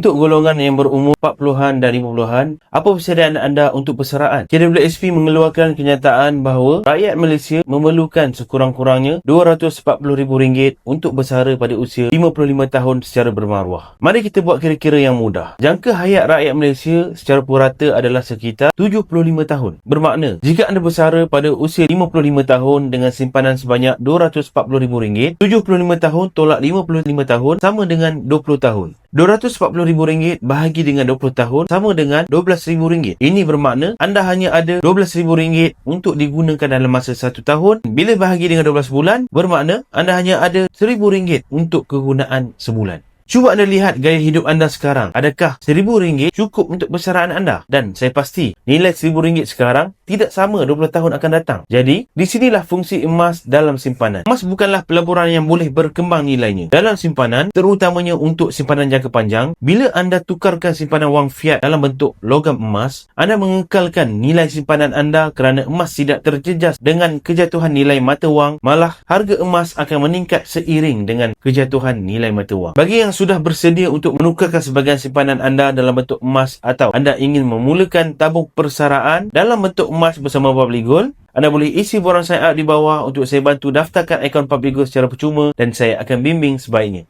Untuk golongan yang berumur 40-an dan 50-an, apa persediaan anda untuk persaraan? KWSP mengeluarkan kenyataan bahawa rakyat Malaysia memerlukan sekurang-kurangnya RM240,000 untuk bersara pada usia 55 tahun secara bermaruah. Mari kita buat kira-kira yang mudah. Jangka hayat rakyat Malaysia secara purata adalah sekitar 75 tahun. Bermakna, jika anda bersara pada usia 55 tahun dengan simpanan sebanyak RM240,000, 75 tahun tolak 55 tahun sama dengan 20 tahun. RM240,000 bahagi dengan 20 tahun sama dengan RM12,000. Ini bermakna anda hanya ada RM12,000 untuk digunakan dalam masa 1 tahun. Bila bahagi dengan 12 bulan, bermakna anda hanya ada RM1,000 untuk kegunaan sebulan. Cuba anda lihat gaya hidup anda sekarang. Adakah RM1,000 cukup untuk persaraan anda? Dan saya pasti nilai RM1,000 sekarang tidak sama 20 tahun akan datang. Jadi, di sinilah fungsi emas dalam simpanan. Emas bukanlah pelaburan yang boleh berkembang nilainya. Dalam simpanan, terutamanya untuk simpanan jangka panjang, bila anda tukarkan simpanan wang fiat dalam bentuk logam emas, anda mengekalkan nilai simpanan anda kerana emas tidak terjejas dengan kejatuhan nilai mata wang, malah harga emas akan meningkat seiring dengan kejatuhan nilai mata wang. Bagi yang sudah bersedia untuk menukarkan sebahagian simpanan anda dalam bentuk emas atau anda ingin memulakan tabung persaraan dalam bentuk emas bersama Public Gold, anda boleh isi borang sign up di bawah untuk saya bantu daftarkan akaun Public Gold secara percuma dan saya akan bimbing sebaiknya.